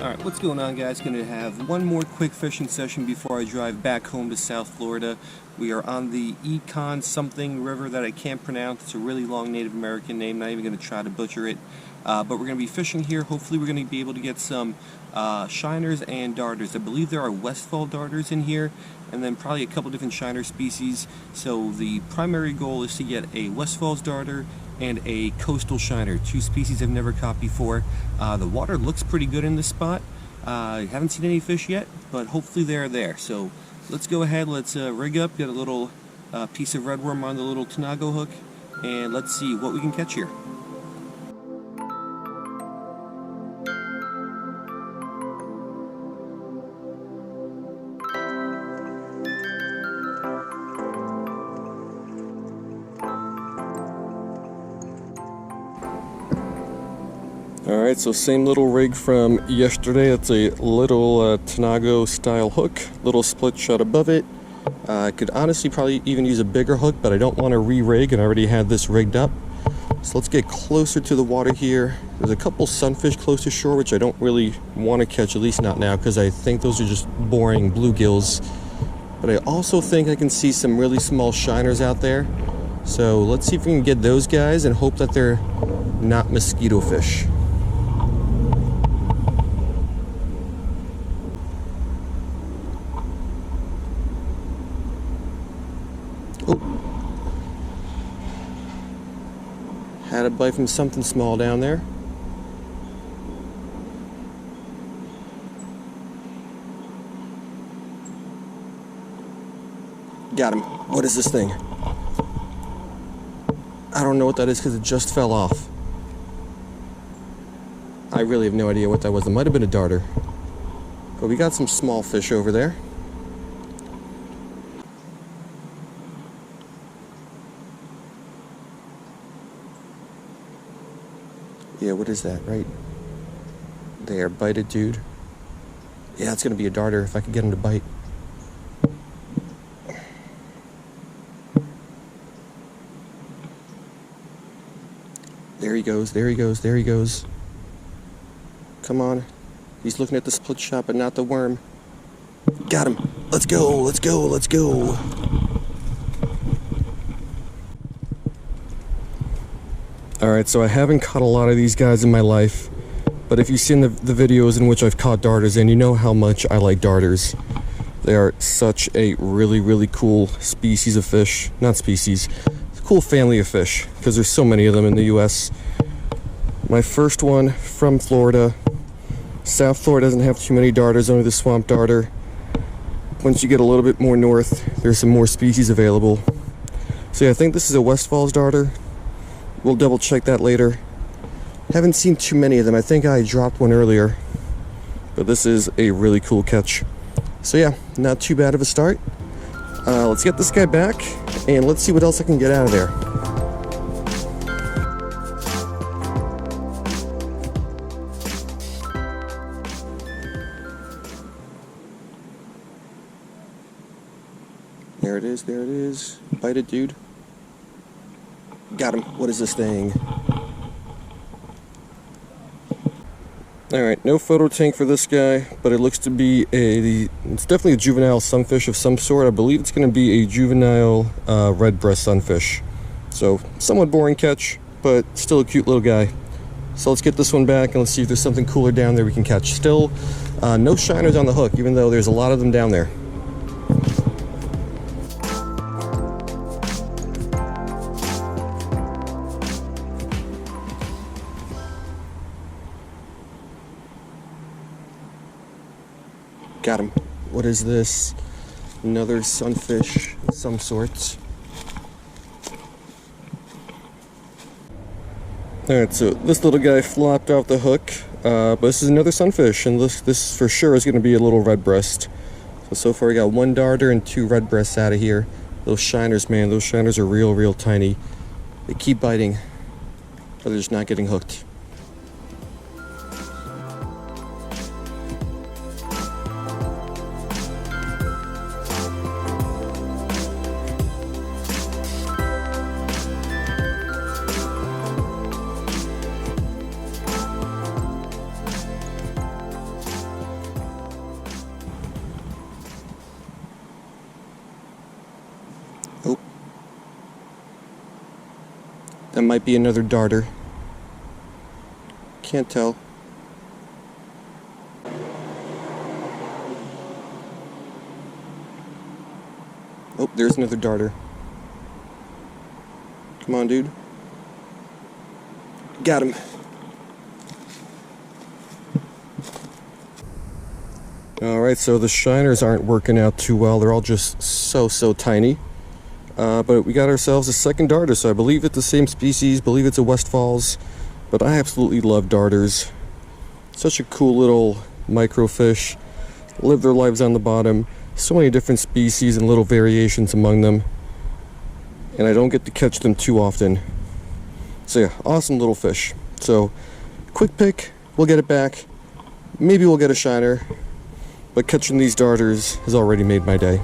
Alright, what's going on, guys? Going to have one more quick fishing session before I drive back home to South Florida. We are on the something river that I can't pronounce. It's a really long Native American name, not even going to try to butcher it. But we're going to be fishing here. Hopefully we're going to be able to get some shiners and darters. I believe there are westfall darters in here, and then probably a couple different shiner species. So the primary goal is to get a westfall's darter and a coastal shiner, two species I've never caught before. The water looks pretty good in this spot. I haven't seen any fish yet, but hopefully they're there. So let's go ahead, let's rig up, get a little piece of redworm on the little Tanago hook, and let's see what we can catch here. Alright, so same little rig from yesterday. It's a little Tanago style hook, little split shot above it. I could honestly probably even use a bigger hook, but I don't want to re-rig, and I already had this rigged up. So let's get closer to the water here. There's a couple sunfish close to shore, which I don't really want to catch, at least not now, because I think those are just boring bluegills. But I also think I can see some really small shiners out there. So let's see if we can get those guys and hope that they're not mosquito fish. Had a bite from something small down there. Got him. What is this thing? I don't know what that is because it just fell off. I really have no idea what that was. It might have been a darter. But we got some small fish over there. Yeah, what is that, right there? Bited dude. Yeah, it's gonna be a darter if I could get him to bite. There he goes, there he goes, there he goes. Come on. He's looking at the split shot, but not the worm. Got him. Let's go, let's go, let's go. Alright, so I haven't caught a lot of these guys in my life, but if you've seen the videos in which I've caught darters, and you know how much I like darters. They are such a really cool species of fish. Not species, it's a cool family of fish, because there's so many of them in the US. My first one from Florida. South Florida doesn't have too many darters, only the swamp darter. Once you get a little bit more north, there's some more species available. So yeah, I think this is a Westfall's darter. We'll double check that later. Haven't seen too many of them. I think I dropped one earlier, but this is a really cool catch. So yeah, not too bad of a start. Let's get this guy back and let's see what else I can get out of there. There it is, there it is. Bited dude. Got him. What is this thing? Alright, no photo tank for this guy, but it looks to be it's definitely a juvenile sunfish of some sort. I believe it's going to be a juvenile red breast sunfish. So, somewhat boring catch, but still a cute little guy. So let's get this one back and let's see if there's something cooler down there we can catch. Still, no shiners on the hook, even though there's a lot of them down there. Got him. What is this? Another sunfish of some sorts. Alright, so this little guy flopped off the hook, but this is another sunfish, and this for sure is going to be a little red breast. So far we got one darter and two red breasts out of here. Those shiners, man, those shiners are real tiny. They keep biting, but they're just not getting hooked. That might be another darter. Can't tell. Oh, there's another darter. Come on, dude. Got him. Alright, so the shiners aren't working out too well. They're all just so tiny. But we got ourselves a second darter, so I believe it's the same species, believe it's a Westfalls. But I absolutely love darters. Such a cool little microfish. Live their lives on the bottom. So many different species and little variations among them. And I don't get to catch them too often. So yeah, awesome little fish. So, quick pick, we'll get it back. Maybe we'll get a shiner. But catching these darters has already made my day.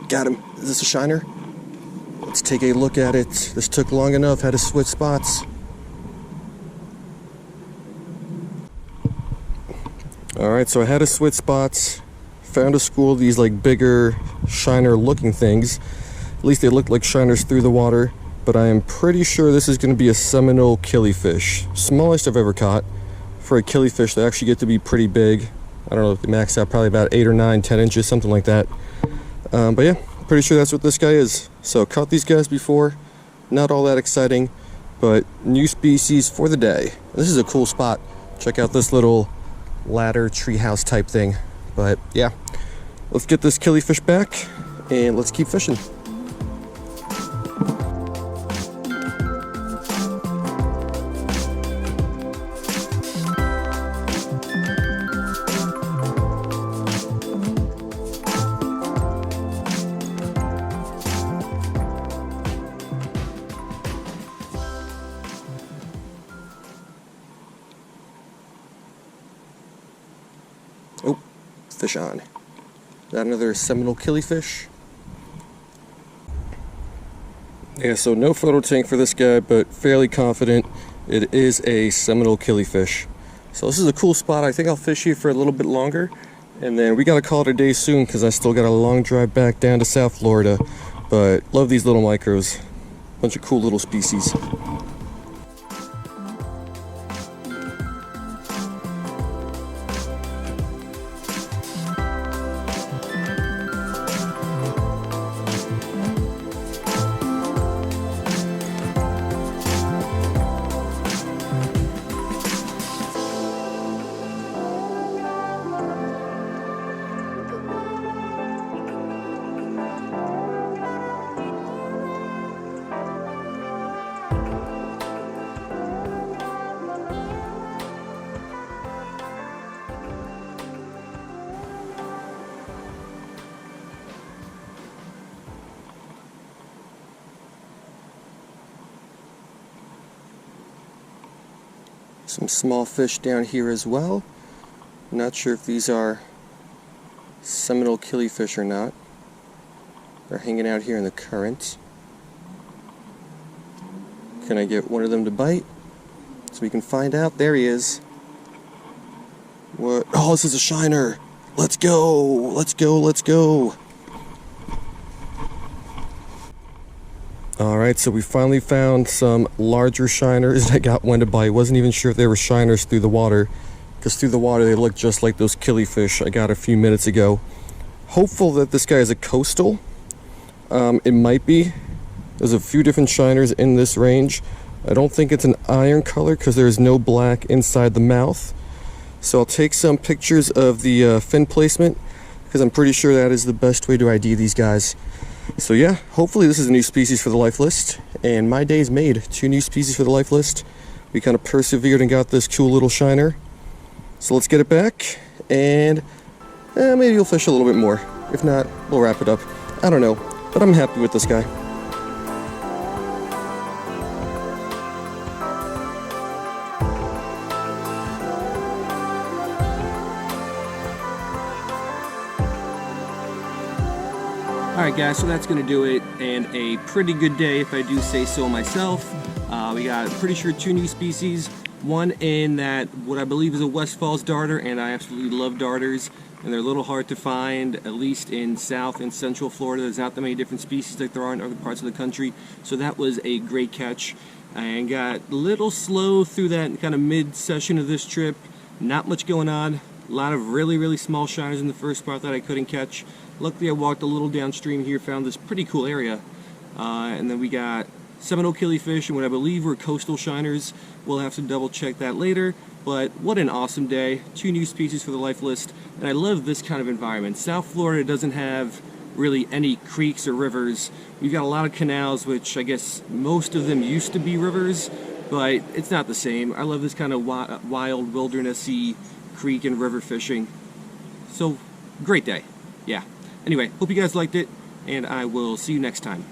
Got him. Is this a shiner? Let's take a look at it. This took long enough, had to switch spots. Alright, so I had to switch spots. Found a school of these like bigger shiner looking things. At least they look like shiners through the water. But I am pretty sure this is going to be a Seminole killifish. Smallest I've ever caught. For a killifish, they actually get to be pretty big. I don't know if they max out probably about 8 or 9, 10 inches, something like that. But yeah, pretty sure that's what this guy is. So caught these guys before, not all that exciting, but new species for the day. This is a cool spot. Check out this little ladder treehouse type thing. But yeah, let's get this killifish back and let's keep fishing. Oh, fish on. Got another Seminole killifish. Yeah, so no photo tank for this guy, but fairly confident it is a Seminole killifish. So this is a cool spot. I think I'll fish here for a little bit longer. And then we gotta call it a day soon because I still got a long drive back down to South Florida. But love these little micros. Bunch of cool little species. Some small fish down here as well. Not sure if these are Seminole killifish or not. They're hanging out here in the current. Can I get one of them to bite? So we can find out. There he is. What? Oh, this is a shiner. Let's go. Let's go. Let's go. Alright, so we finally found some larger shiners. I got one to bite. Wasn't even sure if they were shiners through the water, because through the water they look just like those killifish I got a few minutes ago. Hopeful that this guy is a coastal. It might be. There's a few different shiners in this range. I don't think it's an iron color because there's no black inside the mouth. So I'll take some pictures of the fin placement because I'm pretty sure that is the best way to ID these guys. So yeah, hopefully this is a new species for the life list, and my day's made. 2 new species for the life list. We kind of persevered and got this cool little shiner. So let's get it back, and maybe we'll fish a little bit more. If not, we'll wrap it up. I don't know, but I'm happy with this guy. Alright guys, so that's going to do it, and a pretty good day if I do say so myself. We got, pretty sure, 2 new species. One in that, what I believe is a Westfall's darter, and I absolutely love darters. And they're a little hard to find, at least in South and Central Florida. There's not that many different species like there are in other parts of the country. So that was a great catch. And got a little slow through that kind of mid-session of this trip. Not much going on. A lot of really small shiners in the first part that I couldn't catch. Luckily I walked a little downstream here, found this pretty cool area. And then we got Seminole killifish and what I believe were coastal shiners. We'll have to double check that later. But what an awesome day. 2 new species for the life list. And I love this kind of environment. South Florida doesn't have really any creeks or rivers. We've got a lot of canals, which I guess most of them used to be rivers, but it's not the same. I love this kind of wild, wildernessy creek and river fishing. So, great day. Yeah. Anyway, hope you guys liked it, and I will see you next time.